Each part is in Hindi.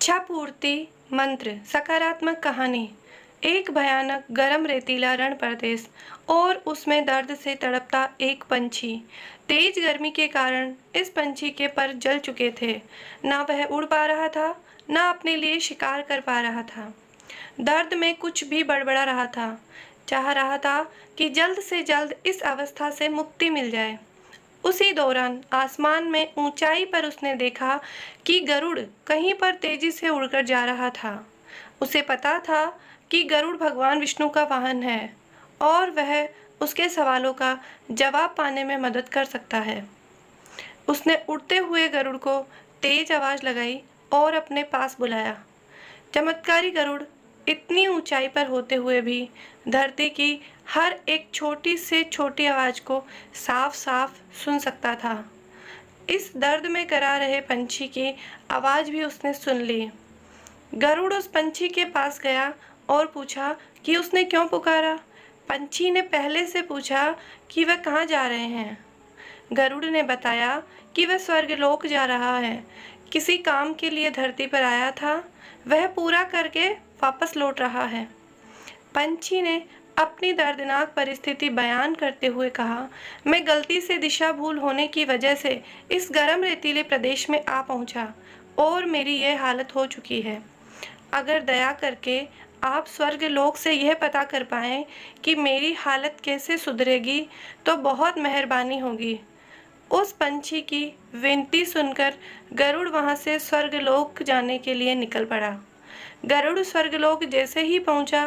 इच्छा पूर्ति मंत्र सकारात्मक कहानी। एक भयानक गर्म रेतीला रण प्रदेश और उसमें दर्द से तड़पता एक पंछी। तेज गर्मी के कारण इस पंछी के पर जल चुके थे। ना वह उड़ पा रहा था, ना अपने लिए शिकार कर पा रहा था। दर्द में कुछ भी बड़बड़ा रहा था। चाह रहा था कि जल्द से जल्द इस अवस्था से मुक्ति मिल जाए। उसी दौरान आसमान में ऊंचाई पर उसने देखा कि गरुड़ कहीं पर तेजी से उड़कर जा रहा था। उसे पता था कि गरुड़ भगवान विष्णु का वाहन है और वह उसके सवालों का जवाब पाने में मदद कर सकता है। उसने उड़ते हुए गरुड़ को तेज आवाज लगाई और अपने पास बुलाया। चमत्कारी गरुड़ इतनी ऊंचाई पर होते हुए भी धरती की हर एक छोटी से छोटी आवाज को साफ साफ सुन सकता था। इस दर्द में करा रहे पंछी की आवाज भी उसने सुन ली। गरुड़ उस पंछी के पास गया और पूछा कि उसने क्यों पुकारा। पंछी ने पहले से पूछा कि वह कहाँ जा रहे हैं। गरुड़ ने बताया कि वह स्वर्गलोक जा रहा है। किसी काम के लिए धरती पर आया था, वह पूरा करके वापस लौट रहा है। पंछी ने अपनी दर्दनाक परिस्थिति बयान करते हुए कहा, मैं गलती से दिशा भूल होने की वजह से इस गर्म रेतीले प्रदेश में आ पहुंचा और मेरी यह हालत हो चुकी है। अगर दया करके आप स्वर्गलोक से यह पता कर पाएं कि मेरी हालत कैसे सुधरेगी तो बहुत मेहरबानी होगी। उस पंछी की विनती सुनकर गरुड़ वहां से स्वर्गलोक जाने के लिए निकल पड़ा। गरुड़ स्वर्गलोक जैसे ही पहुंचा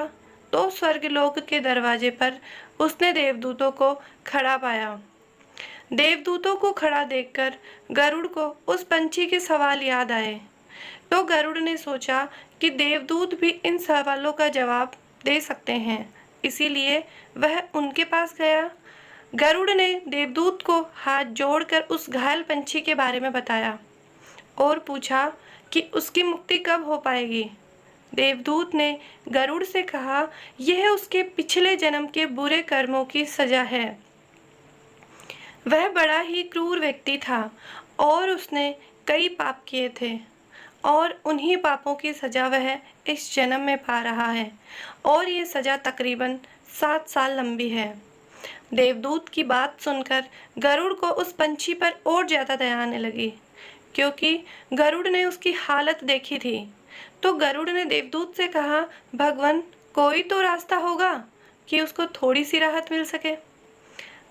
तो स्वर्गलोक के दरवाजे पर उसने देवदूतों को खड़ा पाया। देवदूतों को खड़ा देखकर गरुड़ को उस पंछी के सवाल याद आए। तो गरुड़ ने सोचा कि देवदूत भी इन सवालों का जवाब दे सकते हैं, इसीलिए वह उनके पास गया। गरुड़ ने देवदूत को हाथ जोड़कर उस घायल पंछी के बारे में बताया और पूछा कि उसकी मुक्ति कब हो पाएगी। देवदूत ने गरुड़ से कहा, यह उसके पिछले जन्म के बुरे कर्मों की सजा है। वह बड़ा ही क्रूर व्यक्ति था और उसने कई पाप किए थे और उन्हीं पापों की सजा वह इस जन्म में पा रहा है और ये सजा तकरीबन 7 साल लंबी है। देवदूत की बात सुनकर गरुड़ को उस पंछी पर और ज्यादा दया आने लगी, क्योंकि गरुड़ ने उसकी हालत देखी थी। तो गरुड़ ने देवदूत से कहा, भगवान कोई तो रास्ता होगा कि उसको थोड़ी सी राहत मिल सके।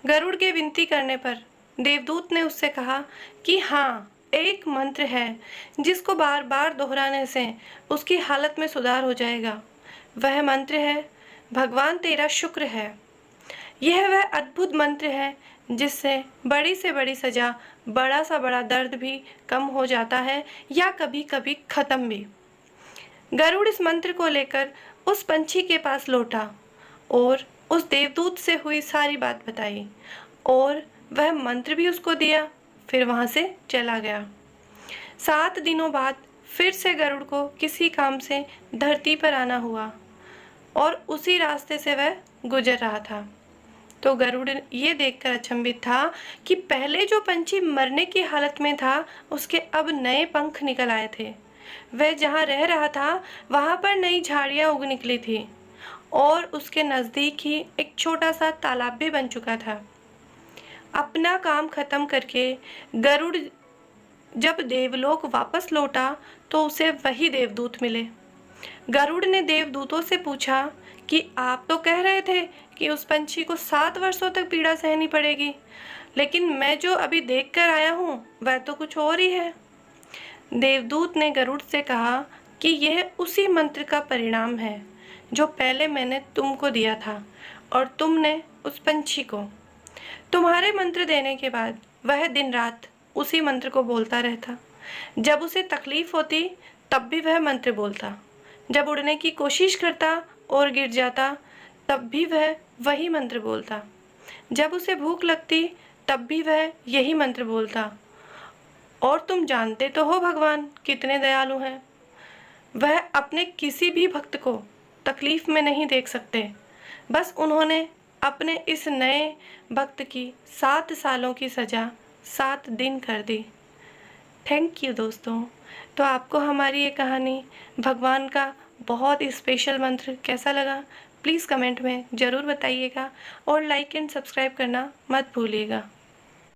गरुड़ के विनती करने पर देवदूत ने उससे कहा कि हाँ, एक मंत्र है जिसको बार बार दोहराने से उसकी हालत में सुधार हो जाएगा। वह मंत्र है, भगवान तेरा शुक्र है। यह वह अद्भुत मंत्र है जिससे बड़ी से बड़ी सजा, बड़ा सा बड़ा दर्द भी कम हो जाता है या कभी कभी खत्म भी। गरुड़ इस मंत्र को लेकर उस पंछी के पास लौटा और उस देवदूत से हुई सारी बात बताई और वह मंत्र भी उसको दिया, फिर वहां से चला गया। 7 दिनों बाद फिर से गरुड़ को किसी काम से धरती पर आना हुआ और उसी रास्ते से वह गुजर रहा था। तो गरुड़ ये देखकर अचंभित था कि पहले जो पंछी मरने की हालत में था, उसके अब नए पंख निकल आए थे। वह जहाँ रह रहा था वहां पर नई झाड़ियां उग निकली थी और उसके नजदीक ही एक छोटा सा तालाब भी बन चुका था। अपना काम खत्म करके गरुड़ जब देवलोक वापस लौटा तो उसे वही देवदूत मिले। गरुड़ ने देवदूतों से पूछा कि आप तो कह रहे थे कि उस पंछी को 7 वर्षों तक पीड़ा सहनी पड़ेगी, लेकिन मैं जो अभी देख कर आया हूँ वह तो कुछ और ही है। देवदूत ने गरुड़ से कहा कि यह उसी मंत्र का परिणाम है जो पहले मैंने तुमको दिया था और तुमने उस पंछी को। तुम्हारे मंत्र देने के बाद वह दिन रात उसी मंत्र को बोलता रहता। जब उसे तकलीफ होती तब भी वह मंत्र बोलता। जब उड़ने की कोशिश करता और गिर जाता तब भी वह वही मंत्र बोलता। जब उसे भूख लगती तब भी वह यही मंत्र बोलता। और तुम जानते तो हो भगवान कितने दयालु हैं। वह अपने किसी भी भक्त को तकलीफ में नहीं देख सकते। बस उन्होंने अपने इस नए भक्त की 7 सालों की सजा 7 दिन कर दी। थैंक यू दोस्तों। तो आपको हमारी ये कहानी भगवान का बहुत स्पेशल मंत्र कैसा लगा, प्लीज़ कमेंट में ज़रूर बताइएगा और लाइक एंड सब्सक्राइब करना मत भूलिएगा।